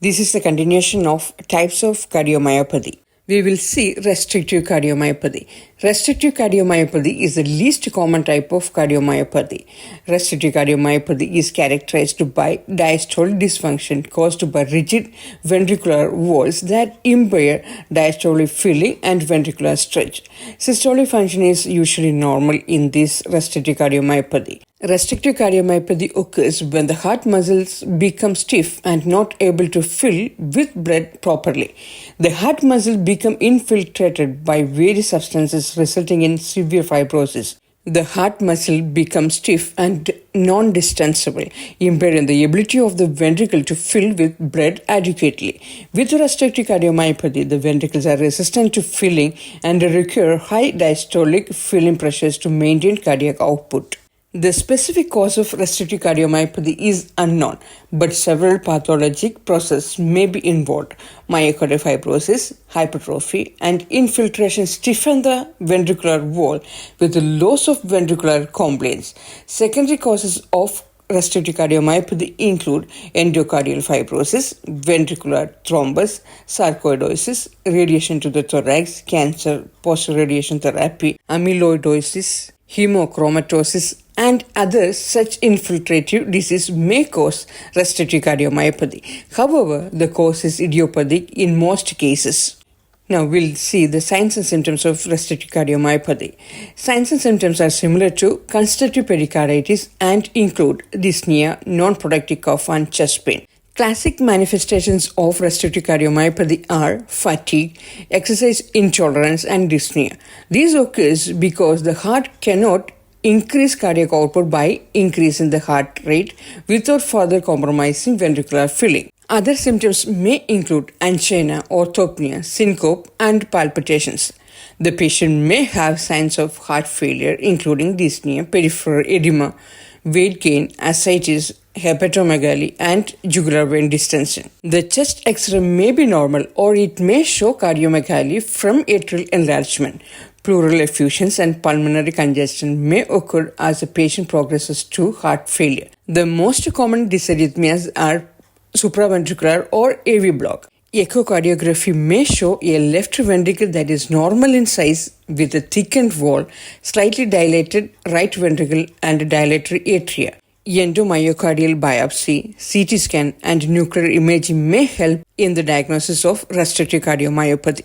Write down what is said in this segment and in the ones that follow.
This is the continuation of types of cardiomyopathy. We will see restrictive cardiomyopathy. Restrictive cardiomyopathy is the least common type of cardiomyopathy. Restrictive cardiomyopathy is characterized by diastolic dysfunction caused by rigid ventricular walls that impair diastolic filling and ventricular stretch. Systolic function is usually normal in this restrictive cardiomyopathy. Restrictive cardiomyopathy occurs when the heart muscles become stiff and not able to fill with blood properly. The heart muscle become infiltrated by various substances resulting in severe fibrosis. The heart muscle becomes stiff and non-distensible, impairing the ability of the ventricle to fill with blood adequately. With restrictive cardiomyopathy, the ventricles are resistant to filling and require high diastolic filling pressures to maintain cardiac output. The specific cause of restrictive cardiomyopathy is unknown, but several pathologic processes may be involved. Myocardial fibrosis, hypertrophy, and infiltration stiffen the ventricular wall with the loss of ventricular compliance. Secondary causes of restrictive cardiomyopathy include endocardial fibrosis, ventricular thrombus, sarcoidosis, radiation to the thorax, cancer, post-radiation therapy, amyloidosis, hemochromatosis, and other such infiltrative disease may cause restrictive cardiomyopathy. However, the cause is idiopathic in most cases. Now we'll see the signs and symptoms of restrictive cardiomyopathy. Signs and symptoms are similar to constrictive pericarditis and include dyspnea, non-productive cough, and chest pain. Classic manifestations of restrictive cardiomyopathy are fatigue, exercise intolerance, and dyspnea. These occurs because the heart cannot increase cardiac output by increasing the heart rate without further compromising ventricular filling. Other symptoms may include angina, orthopnea, syncope, and palpitations. The patient may have signs of heart failure, including dyspnea, peripheral edema, weight gain, ascites, hepatomegaly, and jugular vein distension. The chest X-ray may be normal, or it may show cardiomegaly from atrial enlargement. Pleural effusions and pulmonary congestion may occur as the patient progresses to heart failure. The most common dysarrhythmias are supraventricular or AV block. Echocardiography may show a left ventricle that is normal in size with a thickened wall, slightly dilated right ventricle, and dilatory atria. Endomyocardial biopsy, CT scan, and nuclear imaging may help in the diagnosis of restrictive cardiomyopathy.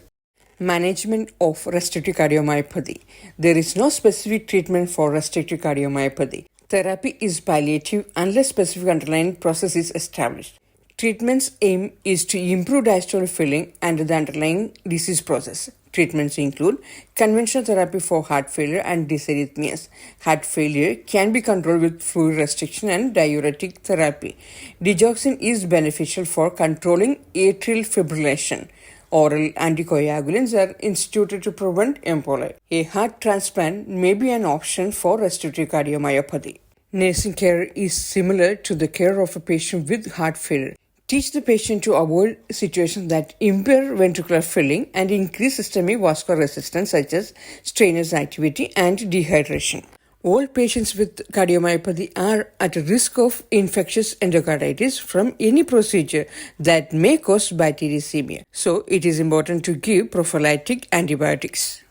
Management of restrictive cardiomyopathy. There is no specific treatment for restrictive cardiomyopathy. Therapy is palliative unless specific underlying process is established. Treatment's aim is to improve diastolic filling and the underlying disease process. Treatments include conventional therapy for heart failure and dysarrhythmias. Heart failure can be controlled with fluid restriction and diuretic therapy. Digoxin is beneficial for controlling atrial fibrillation. Oral anticoagulants are instituted to prevent emboli. A heart transplant may be an option for restrictive cardiomyopathy. Nursing care is similar to the care of a patient with heart failure. Teach the patient to avoid situations that impair ventricular filling and increase systemic vascular resistance such as strenuous activity and dehydration. All patients with cardiomyopathy are at risk of infectious endocarditis from any procedure that may cause bacteremia. So, it is important to give prophylactic antibiotics.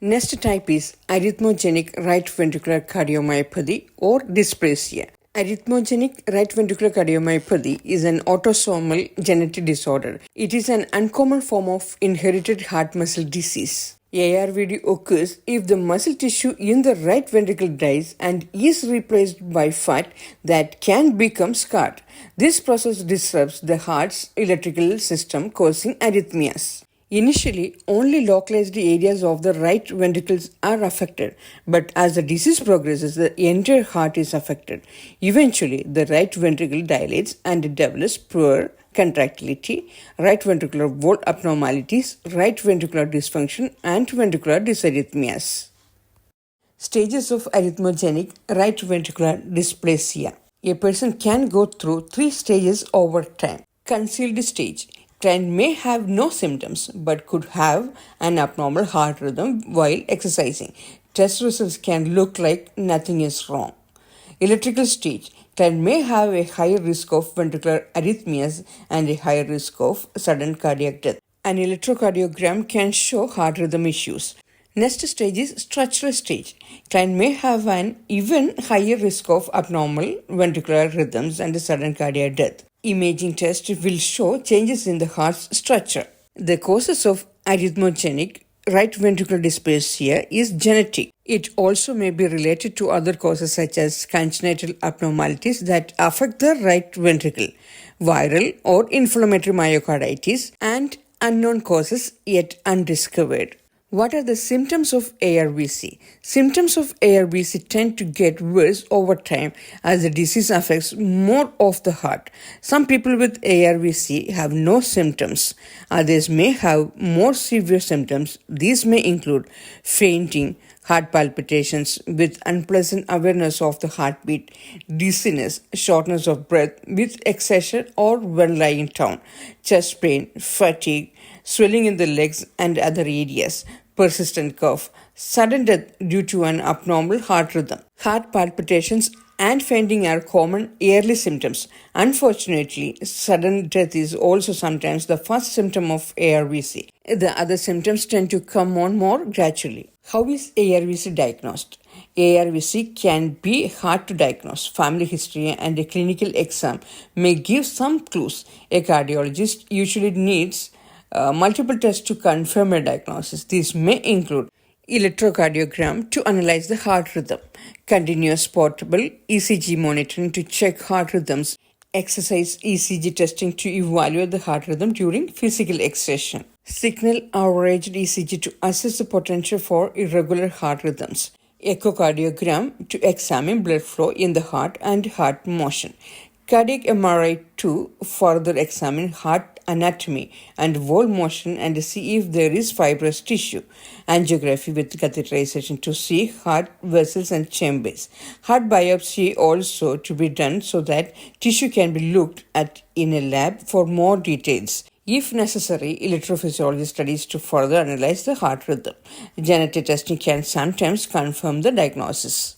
Next type is arrhythmogenic right ventricular cardiomyopathy or dysplasia. Arrhythmogenic right ventricular cardiomyopathy is an autosomal genetic disorder. It is an uncommon form of inherited heart muscle disease. ARVD occurs if the muscle tissue in the right ventricle dies and is replaced by fat that can become scarred. This process disrupts the heart's electrical system, causing arrhythmias. Initially, only localized areas of the right ventricles are affected, but as the disease progresses, the entire heart is affected. Eventually, the right ventricle dilates and develops poor contractility, right ventricular wall abnormalities, right ventricular dysfunction, and ventricular dysarrhythmias. Stages of arrhythmogenic right ventricular dysplasia. A person can go through 3 stages over time. Concealed stage. Client may have no symptoms but could have an abnormal heart rhythm while exercising. Test results can look like nothing is wrong. Electrical stage. Client may have a higher risk of ventricular arrhythmias and a higher risk of sudden cardiac death. An electrocardiogram can show heart rhythm issues. Next stage is structural stage. Client may have an even higher risk of abnormal ventricular rhythms and sudden cardiac death. Imaging test will show changes in the heart's structure. The causes of arrhythmogenic right ventricular dysplasia is genetic. It also may be related to other causes such as congenital abnormalities that affect the right ventricle, viral or inflammatory myocarditis, and unknown causes yet undiscovered. What are the symptoms of ARVC? Symptoms of ARVC tend to get worse over time as the disease affects more of the heart. Some people with ARVC have no symptoms. Others may have more severe symptoms. These may include fainting, heart palpitations with unpleasant awareness of the heartbeat, dizziness, shortness of breath with exertion or when lying down, chest pain, fatigue, swelling in the legs and other areas, persistent cough, sudden death due to an abnormal heart rhythm. Heart palpitations and fainting are common early symptoms. Unfortunately, sudden death is also sometimes the first symptom of ARVC. The other symptoms tend to come on more gradually. How is ARVC diagnosed? ARVC can be hard to diagnose. Family history and a clinical exam may give some clues. A cardiologist usually needs multiple tests to confirm a diagnosis. These may include electrocardiogram to analyze the heart rhythm, continuous portable ECG monitoring to check heart rhythms, exercise ECG testing to evaluate the heart rhythm during physical exertion, signal averaged ECG to assess the potential for irregular heart rhythms, echocardiogram to examine blood flow in the heart and heart motion, cardiac MRI to further examine heart anatomy and wall motion and see if there is fibrous tissue, angiography with catheterization to see heart vessels and chambers, heart biopsy also to be done so that tissue can be looked at in a lab for more details. If necessary, electrophysiology studies to further analyze the heart rhythm. Genetic testing can sometimes confirm the diagnosis.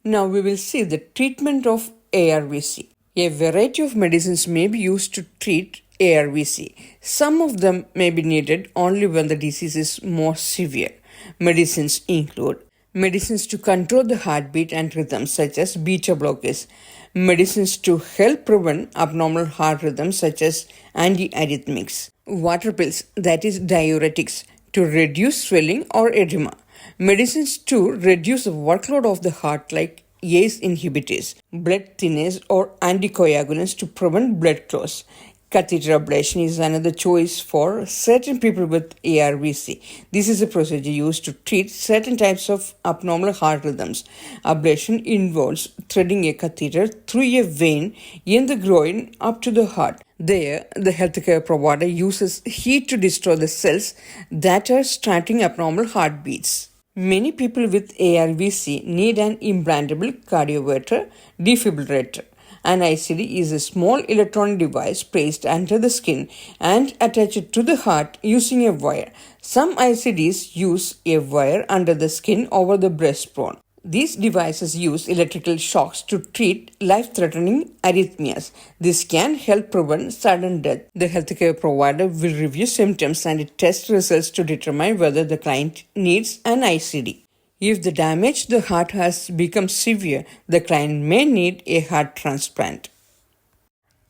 Now we will see the treatment of ARVC. A variety of medicines may be used to treat ARVC. Some of them may be needed only when the disease is more severe. Medicines include medicines to control the heartbeat and rhythms such as beta blockers, medicines to help prevent abnormal heart rhythms such as antiarrhythmics, water pills, that is diuretics, to reduce swelling or edema, medicines to reduce the workload of the heart like ACE inhibitors, blood thinners or anticoagulants to prevent blood clots. Catheter ablation is another choice for certain people with ARVC. This is a procedure used to treat certain types of abnormal heart rhythms. Ablation involves threading a catheter through a vein in the groin up to the heart. There, the healthcare provider uses heat to destroy the cells that are starting abnormal heartbeats. Many people with ARVC need an implantable cardioverter defibrillator. An ICD is a small electronic device placed under the skin and attached to the heart using a wire. Some ICDs use a wire under the skin over the breastbone. These devices use electrical shocks to treat life-threatening arrhythmias. This can help prevent sudden death. The healthcare provider will review symptoms and test results to determine whether the client needs an ICD. If the damage to the heart has become severe, the client may need a heart transplant.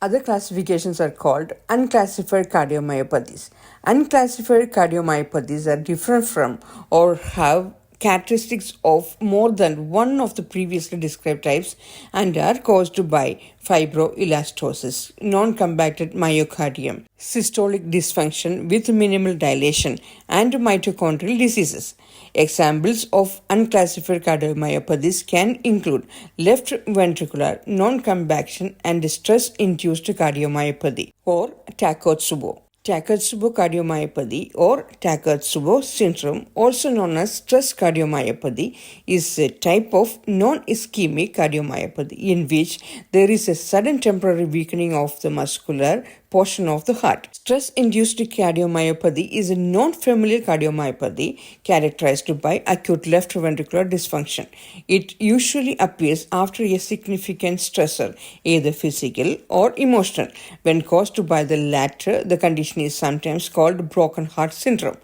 Other classifications are called unclassified cardiomyopathies. Unclassified cardiomyopathies are different from or have characteristics of more than one of the previously described types and are caused by fibroelastosis, non-compacted myocardium, systolic dysfunction with minimal dilation, and mitochondrial diseases. Examples of unclassified cardiomyopathies can include left ventricular non-compaction and stress-induced cardiomyopathy or Takotsubo. Takotsubo cardiomyopathy or Takotsubo syndrome, also known as stress cardiomyopathy, is a type of non-ischemic cardiomyopathy in which there is a sudden temporary weakening of the muscular portion of the heart. Stress-induced cardiomyopathy is a non-familial cardiomyopathy characterized by acute left ventricular dysfunction. It usually appears after a significant stressor, either physical or emotional. When caused by the latter, the condition is sometimes called broken heart syndrome.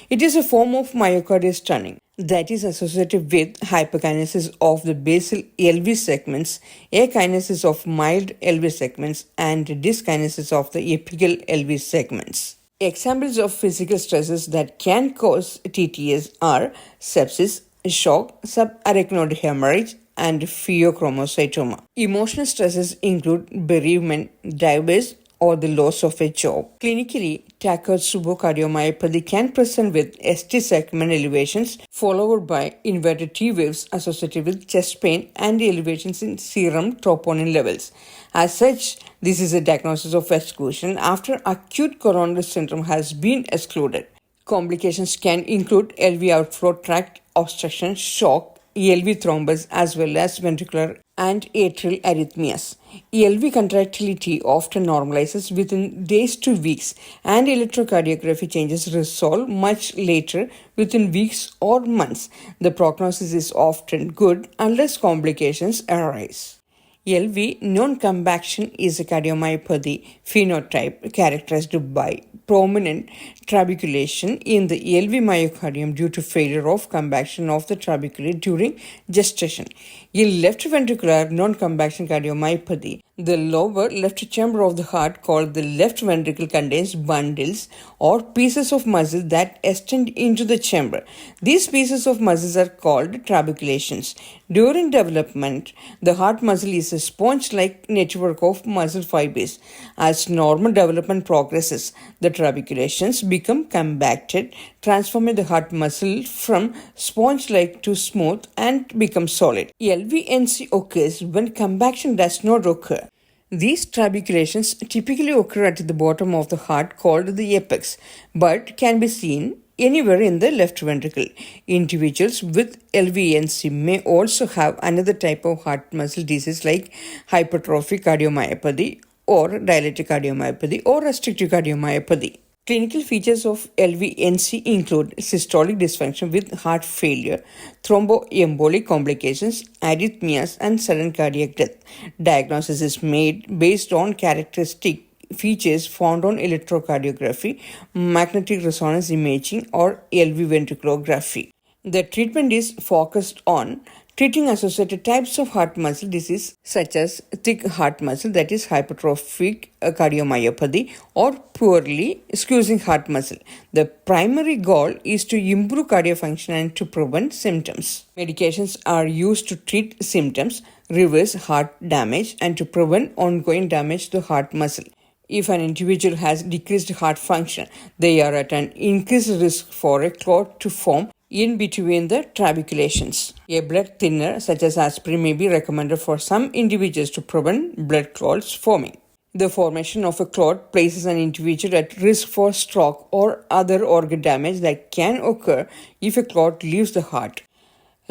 It is a form of myocardial stunning that is associated with hyperkinesis of the basal LV segments, akinesis of mild LV segments, and dyskinesis of the apical LV segments. Examples of physical stresses that can cause TTS are sepsis, shock, subarachnoid hemorrhage, and pheochromocytoma. Emotional stresses include bereavement, divorce, or the loss of a job. Clinically, Takotsubo cardiomyopathy can present with ST segment elevations followed by inverted T waves associated with chest pain and elevations in serum troponin levels. As such, this is a diagnosis of exclusion after acute coronary syndrome has been excluded. Complications can include LV outflow tract obstruction, shock, LV thrombus, as well as ventricular and atrial arrhythmias. LV contractility often normalizes within days to weeks, and electrocardiography changes resolve much later within weeks or months. The prognosis is often good unless complications arise. LV noncompaction is a cardiomyopathy phenotype characterized by prominent trabeculation in the LV myocardium due to failure of compaction of the trabeculae during gestation. In left ventricular noncompaction cardiomyopathy, the lower left chamber of the heart, called the left ventricle, contains bundles or pieces of muscle that extend into the chamber. These pieces of muscles are called trabeculations. During development, the heart muscle is a sponge-like network of muscle fibers. As normal development progresses, the trabeculations become compacted, transforming the heart muscle from sponge-like to smooth and become solid. LVNC occurs when compaction does not occur. These trabeculations typically occur at the bottom of the heart, called the apex, but can be seen anywhere in the left ventricle. Individuals with LVNC may also have another type of heart muscle disease like hypertrophic cardiomyopathy or dilated cardiomyopathy or restrictive cardiomyopathy. Clinical features of LVNC include systolic dysfunction with heart failure, thromboembolic complications, arrhythmias, and sudden cardiac death. Diagnosis is made based on characteristic features found on electrocardiography, magnetic resonance imaging, or LV ventriculography. The treatment is focused on treating associated types of heart muscle disease such as thick heart muscle, that is hypertrophic cardiomyopathy, or poorly squeezing heart muscle. The primary goal is to improve cardiac function and to prevent symptoms. Medications are used to treat symptoms, reverse heart damage, and to prevent ongoing damage to heart muscle. If an individual has decreased heart function, they are at an increased risk for a clot to form in between the trabeculations. A blood thinner such as aspirin may be recommended for some individuals to prevent blood clots forming. The formation of a clot places an individual at risk for stroke or other organ damage that can occur if a clot leaves the heart.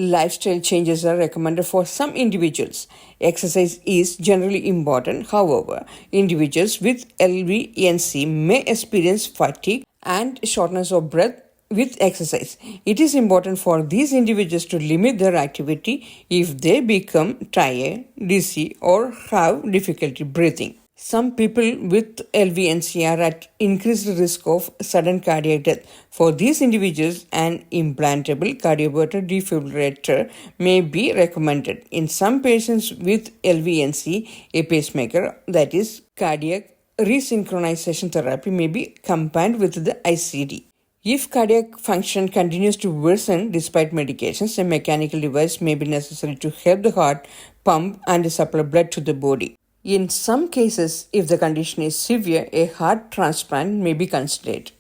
Lifestyle changes are recommended for some individuals. Exercise is generally important. However, individuals with LVNC may experience fatigue and shortness of breath with exercise. It is important for these individuals to limit their activity if they become tired, dizzy, or have difficulty breathing. Some people with LVNC are at increased risk of sudden cardiac death. For these individuals, an implantable cardioverter defibrillator may be recommended. In some patients with LVNC, a pacemaker, that is cardiac resynchronization therapy, may be combined with the ICD. If cardiac function continues to worsen despite medications, a mechanical device may be necessary to help the heart pump and supply blood to the body. In some cases, if the condition is severe, a heart transplant may be considered.